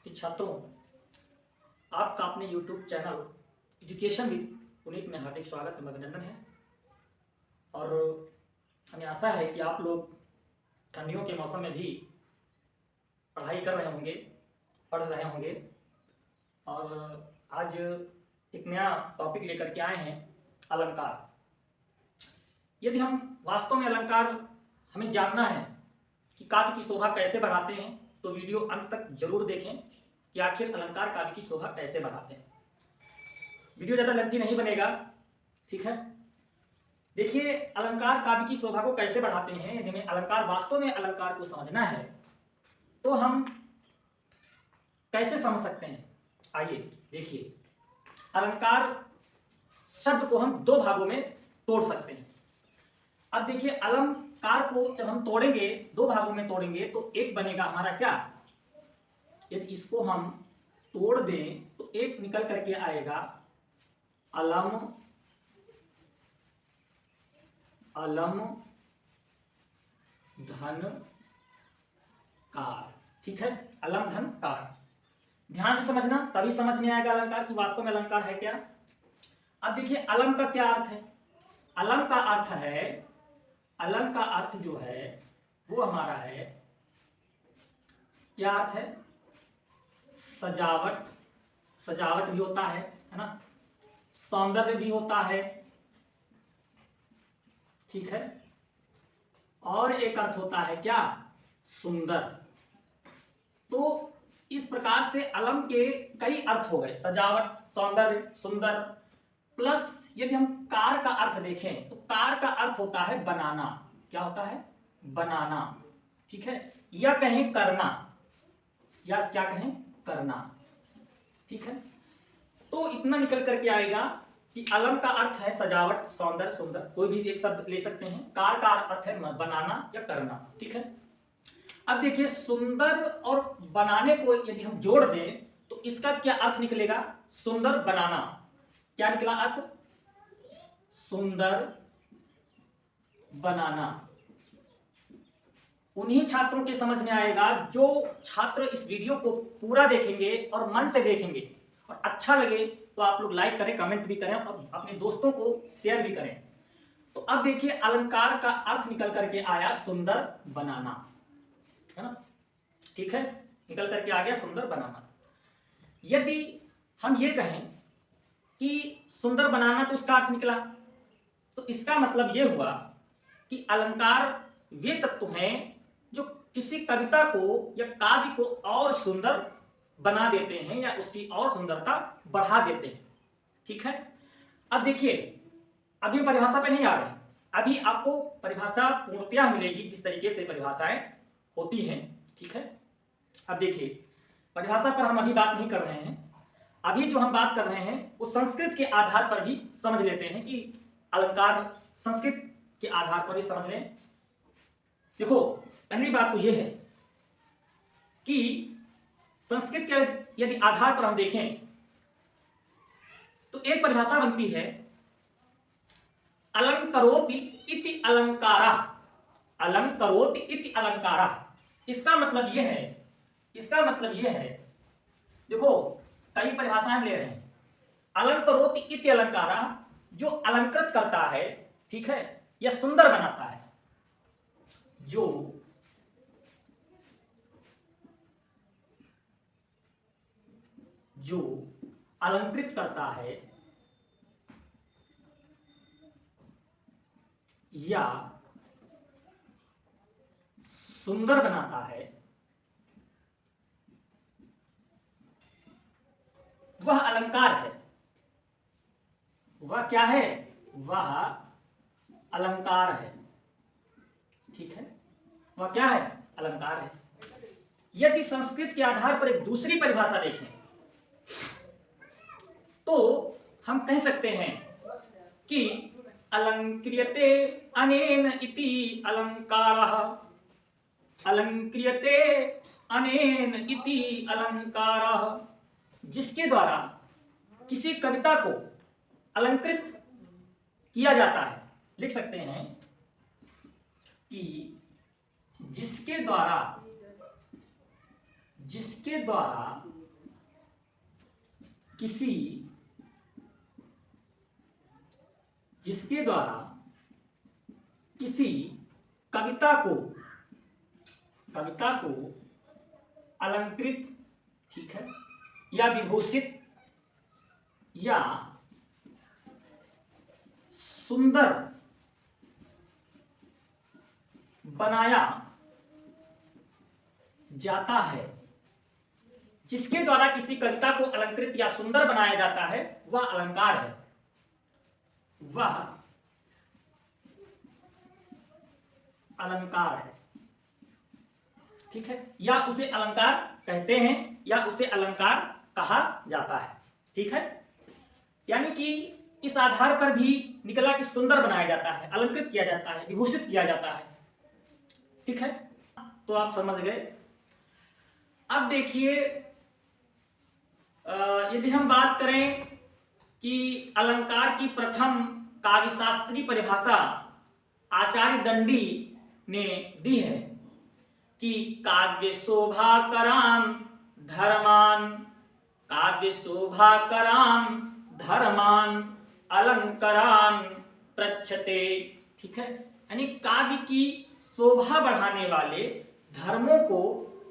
कि छात्रों, आपका अपने YouTube channel education with Puneet में हार्दिक स्वागत एवं अभिनंदन है। और हमें आशा है कि आप लोग ठंडियों के मौसम में भी पढ़ाई कर रहे होंगे, पढ़ रहे होंगे। और आज एक नया टॉपिक लेकर के आए हैं, अलंकार। यदि हम वास्तव में अलंकार हमें जानना है कि काव्य की शोभा कैसे बढ़ाते हैं, तो वीडियो अंत तक जरूर देखें कि आखिर अलंकार काव्य की शोभा कैसे बढ़ाते हैं। वीडियो ज़्यादा लेंथी नहीं बनेगा, ठीक है। देखिए, अलंकार काव्य की शोभा को कैसे बढ़ाते हैं। यदि हमें अलंकार वास्तव में अलंकार को समझना है तो हम कैसे समझ सकते हैं, आइए देखिए। अलंकार शब्द को हम दो भागों में तोड़ सकते हैं। अब देखिए, अलंकार को जब हम तोड़ेंगे, दो भागों में तोड़ेंगे, तो एक बनेगा हमारा क्या, यदि इसको हम तोड़ दें तो एक निकल करके आएगा अलम, अलम धन कार, ठीक है। अलम धन कार, ध्यान से समझना, तभी समझ में आएगा अलंकार की वास्तव में अलंकार है क्या। अब देखिए, अलम का क्या अर्थ है। अलम का अर्थ है, अलम का अर्थ जो है वो हमारा है, क्या अर्थ है, सजावट। सजावट भी होता है ना, सौंदर्य भी होता है, ठीक है। और एक अर्थ होता है क्या, सुंदर। तो इस प्रकार से अलम के कई अर्थ हो गए, सजावट, सौंदर्य, सुंदर। प्लस यदि हम कार का अर्थ देखें तो कार का अर्थ होता है बनाना। क्या होता है, बनाना, ठीक है। या कहें करना, या क्या कहें, करना, ठीक है। तो इतना निकल करके आएगा कि अलम का अर्थ है सजावट, सौंदर्य, सुंदर, कोई भी एक शब्द ले सकते हैं। कार का अर्थ है बनाना या करना, ठीक है। अब देखिए, सुंदर और बनाने को यदि हम जोड़ दें तो इसका क्या अर्थ निकलेगा, सुंदर बनाना। क्या निकला अर्थ, सुंदर बनाना। उन्हीं छात्रों के समझ में आएगा जो छात्र इस वीडियो को पूरा देखेंगे और मन से देखेंगे, और अच्छा लगे तो आप लोग लाइक करें, कमेंट भी करें और अपने दोस्तों को शेयर भी करें। तो अब देखिए, अलंकार का अर्थ निकल करके आया सुंदर बनाना, है ना, ठीक है। निकल करके आ गया सुंदर बनाना। यदि हम ये कहें कि सुंदर बनाना, तो इसका अर्थ निकला, तो इसका मतलब ये हुआ कि अलंकार वे तत्व हैं जो किसी कविता को या काव्य को और सुंदर बना देते हैं या उसकी और सुंदरता बढ़ा देते हैं, ठीक है। अब देखिए, अभी परिभाषा पे नहीं आ रहे हैं, अभी आपको परिभाषा पूर्णतया मिलेगी जिस तरीके से परिभाषाएं होती हैं, ठीक है। अब देखिए, परिभाषा पर हम अभी बात नहीं कर रहे हैं। अभी जो हम बात कर रहे हैं वो संस्कृत के आधार पर भी समझ लेते हैं कि अलंकार संस्कृत के आधार पर भी समझ लें। देखो, पहली बात तो यह है कि संस्कृत के यदि आधार पर हम देखें तो एक परिभाषा बनती है, अलंकरोति इति अलंकारः। अलंकरोति इति अलंकारः, इसका मतलब यह है, इसका मतलब यह है, देखो कई परिभाषाएं ले रहे हैं। अलंकरोति इति अलंकारः, जो अलंकृत करता है, ठीक है, या सुंदर बनाता है, जो अलंकृत करता है या सुंदर बनाता है, वह अलंकार है। वह क्या है, वह अलंकार है, ठीक है। वह क्या है, अलंकार है। यदि संस्कृत के आधार पर एक दूसरी परिभाषा देखें तो हम कह सकते हैं कि अलंक्रियते अनेन इति अलंकारः। अलंक्रियते अनेन इति अलंकारः, जिसके द्वारा किसी कविता को अलंकृत किया जाता है। लिख सकते हैं कि जिसके द्वारा किसी जिसके द्वारा किसी कविता को अलंकृत, ठीक है, या विभूषित या सुंदर बनाया जाता है। जिसके द्वारा किसी कविता को अलंकृत या सुंदर बनाया जाता है वह अलंकार है, वह अलंकार है, ठीक है, या उसे अलंकार कहते हैं या उसे अलंकार कहा जाता है, ठीक है। यानी कि इस आधार पर भी निकला कि सुंदर बनाया जाता है, अलंकृत किया जाता है, विभूषित किया जाता है, ठीक है। तो आप समझ गए। अब देखिए, यदि हम बात करें कि अलंकार की प्रथम काव्यशास्त्रीय परिभाषा आचार्य दंडी ने दी है कि काव्य शोभा कराम धर्मान, काव्य शोभा कराम धर्मान अलंकारान प्रच्छते, ठीक है। यानी काव्य की शोभा बढ़ाने वाले धर्मों को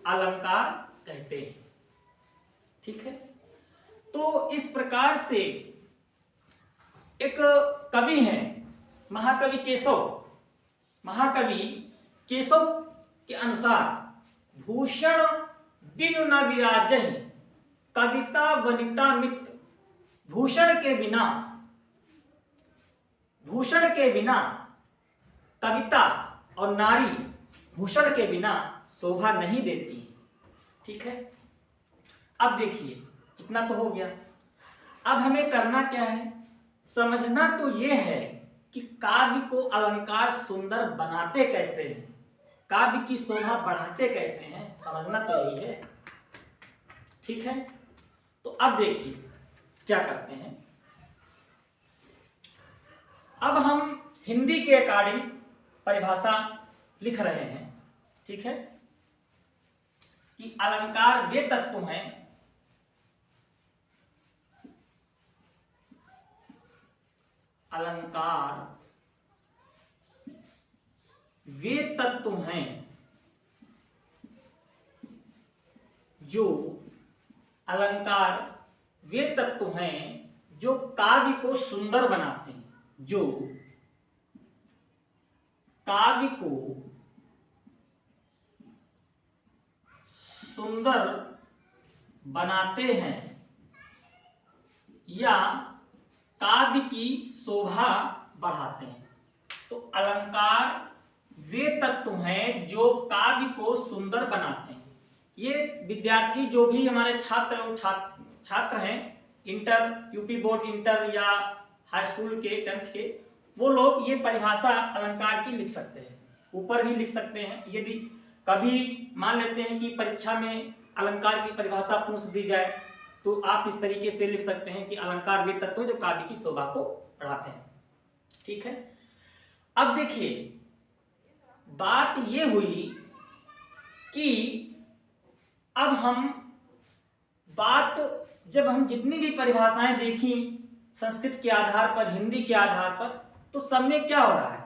अलंकार कहते हैं, ठीक है। तो इस प्रकार से एक कवि हैं महाकवि केशव के अनुसार भूषण बिनु न विराजहि कविता वनिता मित्र, भूषण के बिना कविता और नारी भूषण के बिना शोभा नहीं देती, ठीक है। अब देखिए, इतना तो हो गया। अब हमें करना क्या है, समझना तो यह है कि काव्य को अलंकार सुंदर बनाते कैसे हैं, काव्य की शोभा बढ़ाते कैसे हैं, समझना तो यही है, ठीक है। तो अब देखिए क्या करते हैं। अब हम हिंदी के अकॉर्डिंग परिभाषा लिख रहे हैं, ठीक है, कि अलंकार वे तत्व हैं जो काव्य को सुंदर बनाते हैं, जो काव्य को सुंदर बनाते हैं या काव्य की शोभा बढ़ाते हैं। तो अलंकार वे तत्व हैं जो काव्य को सुंदर बनाते हैं। ये विद्यार्थी जो भी हमारे छात्र हैं, इंटर, यूपी बोर्ड इंटर या हाई स्कूल के 10th के, वो लोग ये परिभाषा अलंकार की लिख सकते हैं, ऊपर भी लिख सकते हैं। यदि कभी मान लेते हैं कि परीक्षा में अलंकार की परिभाषा पूछ दी जाए तो आप इस तरीके से लिख सकते हैं कि अलंकार वे तत्व जो काव्य की शोभा को बढ़ाते हैं, ठीक है। अब देखिए, बात ये हुई कि अब जब हम जितनी भी परिभाषाएं देखी संस्कृत के आधार पर, हिंदी के आधार पर, तो सब में क्या हो रहा है,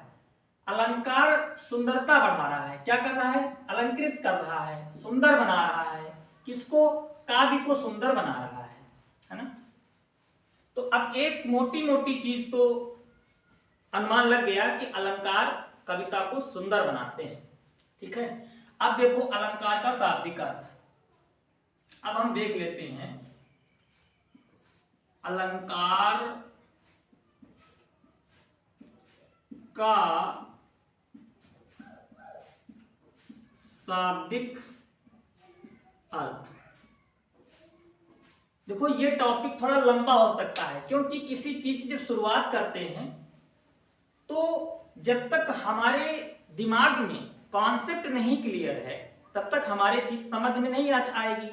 अलंकार सुंदरता बढ़ा रहा है। क्या कर रहा है, अलंकृत कर रहा है, सुंदर बना रहा है। किसको, काव्य को सुंदर बना रहा है ना। तो अब एक मोटी मोटी चीज तो अनुमान लग गया कि अलंकार कविता को सुंदर बनाते हैं, ठीक है। अब देखो अलंकार का शाब्दिक अर्थ, अब हम देख लेते हैं अलंकार का शाब्दिक अर्थ। देखो ये टॉपिक थोड़ा लंबा हो सकता है, क्योंकि किसी चीज की जब शुरुआत करते हैं तो जब तक हमारे दिमाग में कॉन्सेप्ट नहीं क्लियर है तब तक हमारे चीज समझ में नहीं आएगी,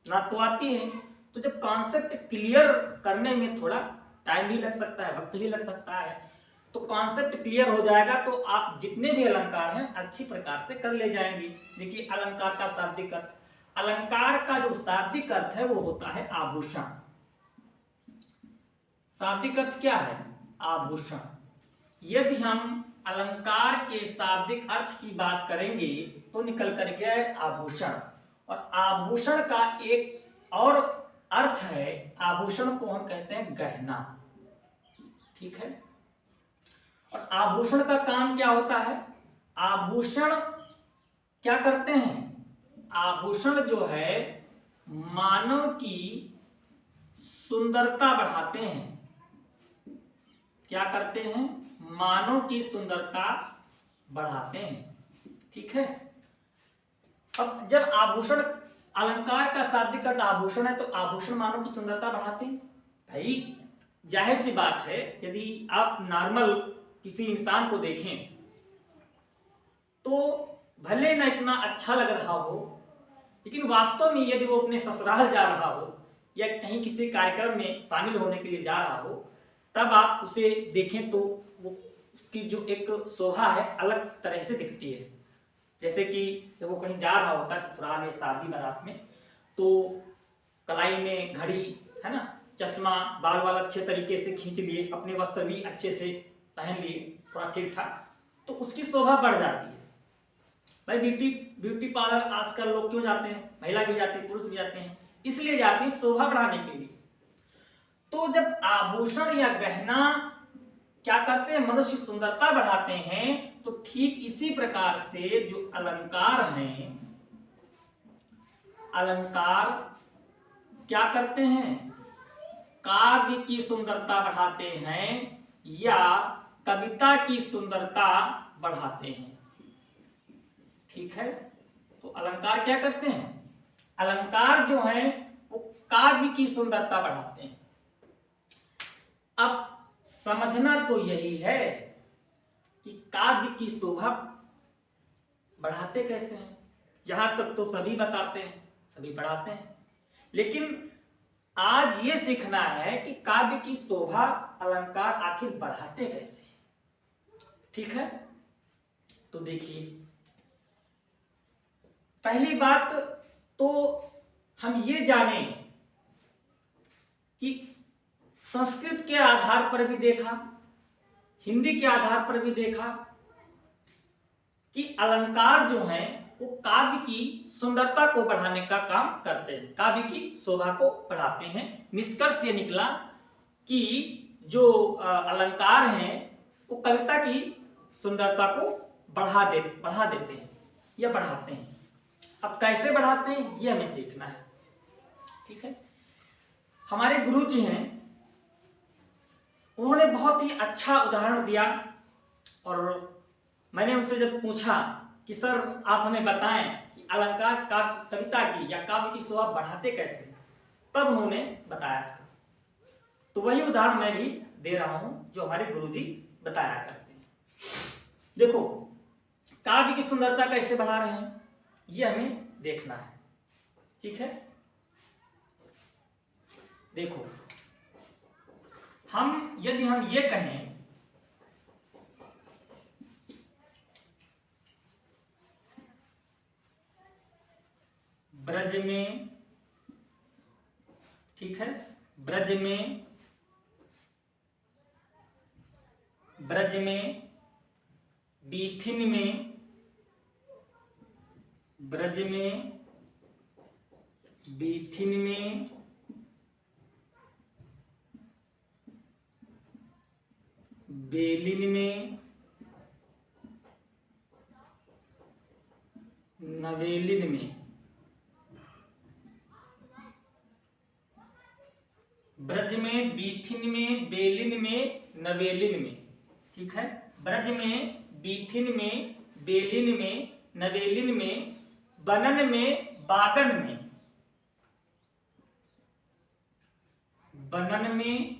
ना तो आती है। तो जब कॉन्सेप्ट क्लियर करने में थोड़ा टाइम भी लग सकता है, वक्त भी लग सकता है। तो कॉन्सेप्ट क्लियर हो जाएगा तो आप जितने भी अलंकार हैं अच्छी प्रकार से कर ले जाएंगे। देखिए अलंकार का शाब्दिक अर्थ, अलंकार का जो शाब्दिक अर्थ है वो होता है आभूषण, शाब्दिक अर्थ क्या है? आभूषण। यदि हम अलंकार के शाब्दिक अर्थ की बात करेंगे तो निकल कर के है आभूषण। और आभूषण का एक और अर्थ है, आभूषण को हम कहते हैं गहना। ठीक है। और आभूषण का काम क्या होता है? आभूषण क्या करते हैं? आभूषण जो है मानव की सुंदरता बढ़ाते हैं। क्या करते हैं? मानव की सुंदरता बढ़ाते हैं। ठीक है। अब जब आभूषण, अलंकार का शाब्दिक अर्थ आभूषण है, तो आभूषण मानव की सुंदरता बढ़ाते हैं। भाई जाहिर सी बात है, यदि आप नॉर्मल किसी इंसान को देखें तो भले ना इतना अच्छा लग रहा हो, लेकिन वास्तव में यदि वो अपने ससुराल जा रहा हो या कहीं किसी कार्यक्रम में शामिल होने के लिए जा रहा हो, तब आप उसे देखें तो वो उसकी जो एक शोभा है अलग तरह से दिखती है। जैसे कि जब वो कहीं जा रहा होता है ससुराल या शादी बारात में, तो कलाई में घड़ी है ना, चश्मा, बाल वाल अच्छे तरीके से खींच लिए, अपने वस्त्र भी अच्छे से पहन लिए, थोड़ा ठीक ठाक, तो उसकी शोभा बढ़ जाती है। भाई ब्यूटी पार्लर आजकल लोग क्यों जाते हैं? महिला भी जाती है, पुरुष भी जाते हैं, इसलिए जाते हैं शोभा बढ़ाने के लिए। तो जब आभूषण या गहना क्या करते हैं? मनुष्य की सुंदरता बढ़ाते हैं। तो ठीक इसी प्रकार से जो अलंकार हैं, अलंकार क्या करते हैं? काव्य की सुंदरता बढ़ाते हैं या कविता की सुंदरता बढ़ाते हैं। ठीक है। तो अलंकार क्या करते हैं? अलंकार जो है वो काव्य की सुंदरता बढ़ाते हैं। अब समझना तो यही है कि काव्य की शोभा बढ़ाते कैसे हैं। यहां तक तो सभी बताते हैं, सभी बढ़ाते हैं, लेकिन आज ये सीखना है कि काव्य की शोभा अलंकार आखिर बढ़ाते कैसे। ठीक है। तो देखिए, पहली बात तो हम ये जाने कि संस्कृत के आधार पर भी देखा, हिंदी के आधार पर भी देखा कि अलंकार जो हैं वो काव्य की सुंदरता को बढ़ाने का काम करते हैं, काव्य की शोभा को बढ़ाते हैं। निष्कर्ष ये निकला कि जो अलंकार हैं वो कविता की सुंदरता को बढ़ा देते हैं या बढ़ाते हैं। अब कैसे बढ़ाते हैं ये हमें सीखना है। ठीक है। हमारे गुरु जी हैं, उन्होंने बहुत ही अच्छा उदाहरण दिया, और मैंने उनसे जब पूछा कि सर आप हमें बताएं कि अलंकार कविता की या काव्य की शोभा बढ़ाते कैसे, तब उन्होंने बताया था। तो वही उदाहरण मैं भी दे रहा हूं जो हमारे गुरुजी बताया करते हैं। देखो, काव्य की सुंदरता कैसे बढ़ा रहे हैं ये हमें देखना है। ठीक है। देखो, यदि हम ये कहें ब्रज में, ठीक है, ब्रज में बीथिन में, ब्रज में बीथिन में बेलिन में नवेलिन में, ब्रज में बीथिन में बेलिन में नवेलिन में। ठीक है। ब्रज में बीथिन में बेलिन में नवेलिन में, बनन में बागन में, बनन में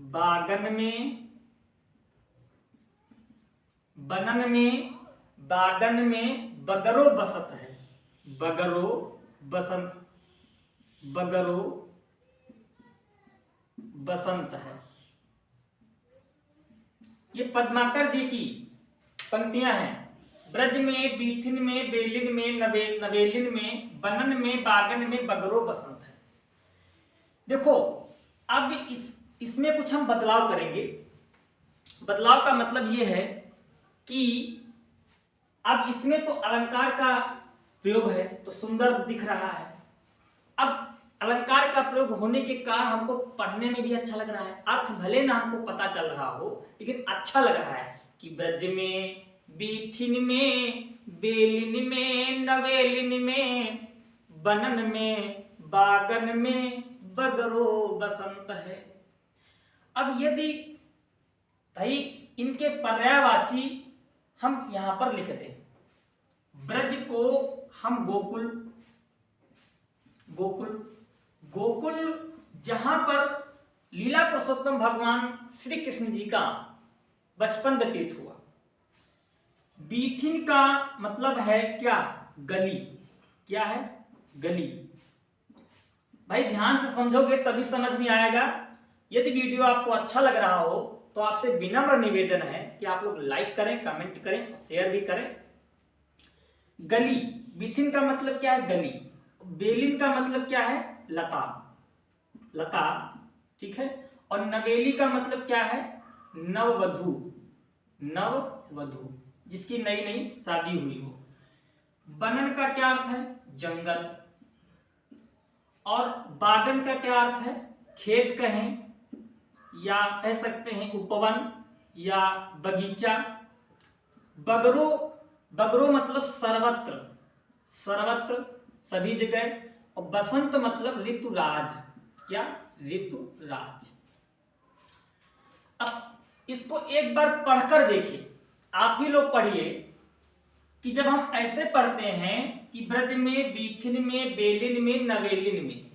बागन में, बनन में बागन में बगरो बसत है, बगरो बसंत, बगरो बसंत है। ये पद्माकर जी की पंक्तियां हैं। ब्रज में बीथिन में बेलिन में नवेलिन में, बनन में बागन में बगरो बसंत है। देखो अब इसमें कुछ हम बदलाव करेंगे। बदलाव का मतलब ये है कि अब इसमें तो अलंकार का प्रयोग है तो सुंदर दिख रहा है। अब अलंकार का प्रयोग होने के कारण हमको पढ़ने में भी अच्छा लग रहा है। अर्थ भले ना हमको पता चल रहा हो लेकिन अच्छा लग रहा है कि ब्रज में, बीथिन में, बेलिन में, नवेलिन में, बनन में, बागन में, बगरो बसंत है। अब यदि भाई इनके पर्यायवाची हम यहां पर लिखते, ब्रज को हम गोकुल, गोकुल, गोकुल जहां पर लीला पुरुषोत्तम भगवान श्री कृष्ण जी का बचपन व्यतीत हुआ। बीथिन का मतलब है क्या? गली। क्या है? गली। भाई ध्यान से समझोगे तभी समझ में आएगा। यदि वीडियो आपको अच्छा लग रहा हो तो आपसे विनम्र निवेदन है कि आप लोग लाइक करें, कमेंट करें, शेयर भी करें। गली, बीथिन का मतलब क्या है? गली। बेलिन का मतलब क्या है? लता, लता, ठीक है। और नवेली का मतलब क्या है? नववधु, नववधु, जिसकी नई नई शादी हुई हो। बनन का क्या अर्थ है? जंगल। और बागन का क्या अर्थ है? खेत कहें या कह सकते हैं उपवन या बगीचा। बगरो, बगरो मतलब सर्वत्र, सर्वत्र, सभी जगह। और बसंत मतलब ऋतुराज। क्या? ऋतुराज। अब इसको एक बार पढ़कर देखिए, आप ही लोग पढ़िए कि जब हम ऐसे पढ़ते हैं कि ब्रज में, बीथिन में, बेलिन में, नवेलिन में,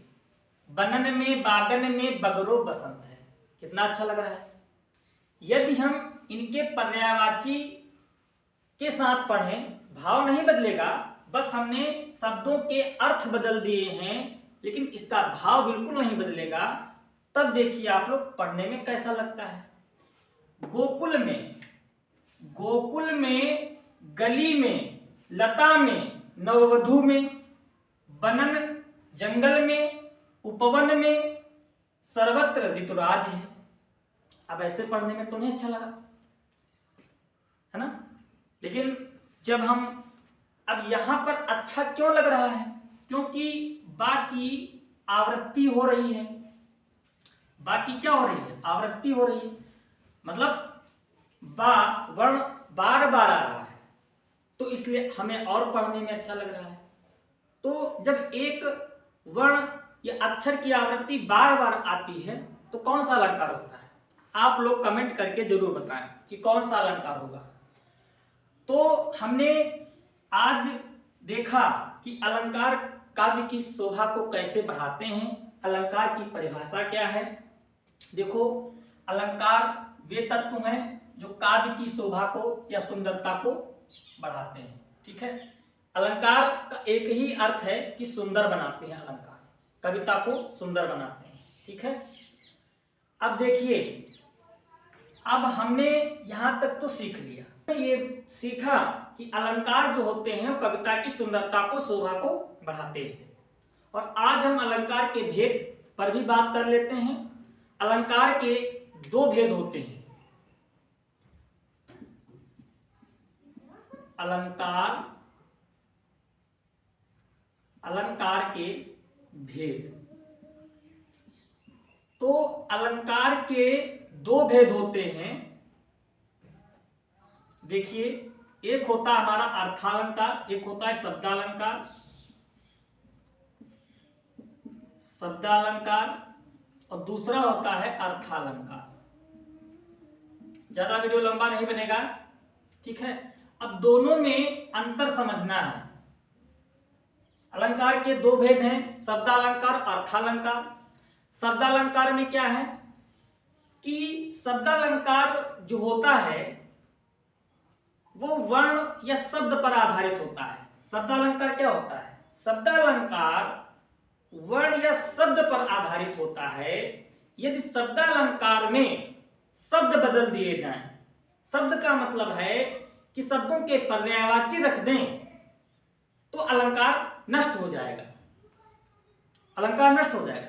बनन में, बागन में, बगरो बसंत है, कितना अच्छा लग रहा है। यदि हम इनके पर्यायवाची के साथ पढ़ें, भाव नहीं बदलेगा, बस हमने शब्दों के अर्थ बदल दिए हैं लेकिन इसका भाव बिल्कुल नहीं बदलेगा। तब देखिए आप लोग पढ़ने में कैसा लगता है। गोकुल में, गोकुल में, गली में, लता में, नववधु में, बनन जंगल में, उपवन में, सर्वत्र ऋतुराज है। अब ऐसे पढ़ने में तो नहीं अच्छा लगा, है ना? लेकिन जब हम अब यहां पर अच्छा क्यों लग रहा है? क्योंकि बाकी आवृत्ति हो रही है। बाकी क्या हो रही है? आवृत्ति हो रही है, मतलब बा वर्ण बार बार आ रहा है, तो इसलिए हमें और पढ़ने में अच्छा लग रहा है। तो जब एक वर्ण या अक्षर की आवृत्ति बार बार आती है तो कौन सा अलंकार होता है? आप लोग कमेंट करके जरूर बताएं कि कौन सा अलंकार होगा। तो हमने आज देखा कि अलंकार काव्य की शोभा को कैसे बढ़ाते हैं, अलंकार की परिभाषा क्या है। देखो, अलंकार वे तत्व हैं जो काव्य की शोभा को या सुंदरता को बढ़ाते हैं, ठीक है। अलंकार का एक ही अर्थ है कि सुंदर बनाते हैं, अलंकार कविता को सुंदर बनाते हैं, ठीक है। अब देखिए, अब हमने यहां तक तो सीख लिया, ये सीखा कि अलंकार जो होते हैं कविता की सुंदरता को, शोभा को बढ़ाते हैं। और आज हम अलंकार के भेद पर भी बात कर लेते हैं। अलंकार के दो भेद होते हैं। अलंकार, अलंकार के भेद। तो अलंकार के दो भेद होते हैं। देखिए, एक होता है हमारा अर्थालंकार, एक होता है शब्दालंकार। शब्दालंकार और दूसरा होता है अर्थालंकार। ज्यादा वीडियो लंबा नहीं बनेगा, ठीक है। अब दोनों में अंतर समझना है। अलंकार के दो भेद हैं, शब्दालंकार और अर्थालंकार। शब्दालंकार में क्या है कि शब्दालंकार जो होता है वो वर्ण या शब्द पर आधारित होता है। शब्दालंकार क्या होता है? शब्दालंकार वर्ण या शब्द पर आधारित होता है। यदि शब्दालंकार में शब्द बदल दिए जाएं, शब्द का मतलब है कि शब्दों के पर्यायवाची रख दें तो अलंकार नष्ट हो जाएगा, अलंकार नष्ट हो जाएगा।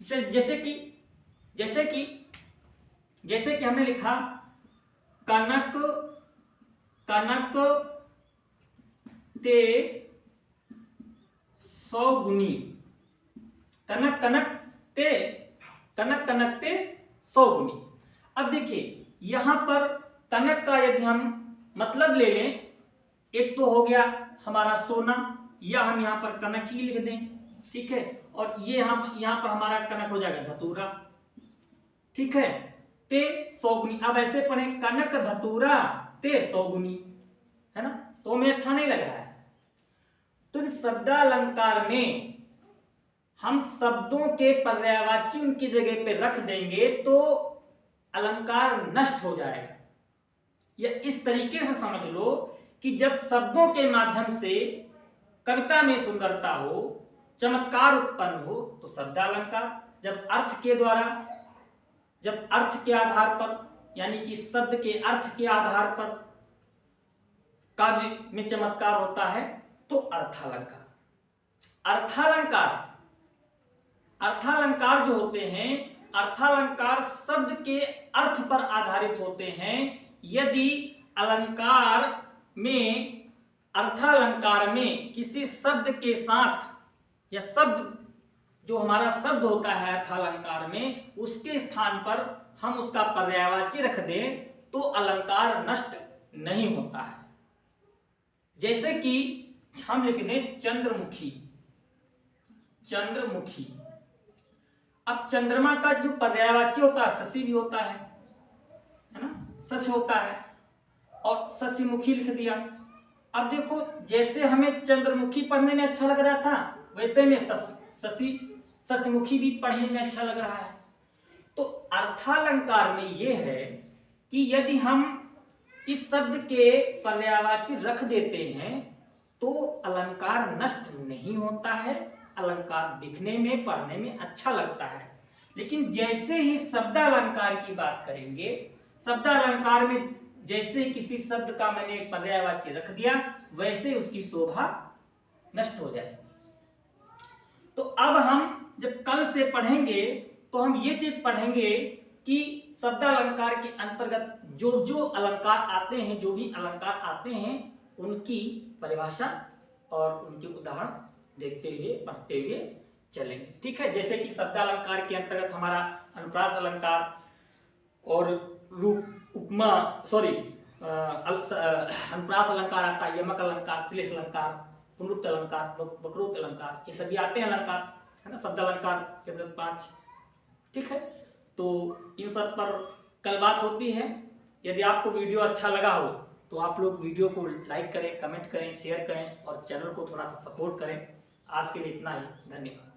जैसे कि हमने लिखा कनक कनक ते 100 गुनी, कनक कनक ते 100 गुनी। अब देखिए यहां पर कनक का यदि हम मतलब ले लें, एक तो हो गया हमारा सोना, या हम यहां पर कनक ही लिख दें, ठीक है। और ये यहां पर हमारा कनक हो जाएगा धतूरा, ठीक है, ते 100 गुनी। अब ऐसे पढ़े कनक धतूरा ते 100 गुनी, है ना, तो हमें अच्छा नहीं लग रहा है। तो इस शब्दालंकार में हम शब्दों के पर्यायवाची उनकी जगह पे रख देंगे तो अलंकार नष्ट हो जाएगा। या इस तरीके से समझ लो कि जब शब्दों के माध्यम से कविता में सुंदरता हो, चमत्कार उत्पन्न हो तो शब्दालंकार, जब अर्थ के आधार पर, यानी कि शब्द के अर्थ के आधार पर काव्य में चमत्कार होता है तो अर्थालंकार। अर्थालंकार जो होते हैं, अर्थालंकार शब्द के अर्थ पर आधारित होते हैं। यदि अर्थालंकार में किसी शब्द के साथ, या शब्द जो हमारा शब्द होता है अर्थालंकार में, उसके स्थान पर हम उसका पर्यायवाची रख दें तो अलंकार नष्ट नहीं होता है। जैसे कि हम लिख दें चंद्रमुखी। अब चंद्रमा का जो पर्यायवाची होता है शशि भी होता है ना, शशि होता है, और शशिमुखी लिख दिया। अब देखो जैसे हमें चंद्रमुखी पढ़ने में अच्छा लग रहा था, वैसे में शशिमुखी भी पढ़ने में अच्छा लग रहा है। तो अर्थालंकार में यह है कि यदि हम इस शब्द के पर्यायवाची रख देते हैं तो अलंकार नष्ट नहीं होता है, अलंकार दिखने में पढ़ने में अच्छा लगता है। लेकिन जैसे ही शब्दालंकार की बात करेंगे, शब्दालंकार में जैसे किसी शब्द का मैंने पर्यायवाची रख दिया वैसे उसकी शोभा नष्ट हो जाएगी। तो अब हम जब कल से पढ़ेंगे तो हम ये चीज पढ़ेंगे कि शब्दालंकार के अंतर्गत जो अलंकार आते हैं, जो भी अलंकार आते हैं, उनकी परिभाषा और उनके उदाहरण देखते हुए पढ़ते हुए चलेंगे, ठीक है। जैसे कि शब्दालंकार के अंतर्गत हमारा अनुप्रास अलंकार और अनुप्रास अलंकार आता है, यमक अलंकार, श्लेष अलंकार, पुनरुक्त अलंकार, वक्रोक्त अलंकार, ये सभी आते हैं अलंकार, है ना, शब्दालंकार के 5, ठीक है। तो इन सब पर कल बात होती है। यदि आपको वीडियो अच्छा लगा हो तो आप लोग वीडियो को लाइक करें, कमेंट करें, शेयर करें और चैनल को थोड़ा सा सपोर्ट करें। आज के लिए इतना ही, धन्यवाद।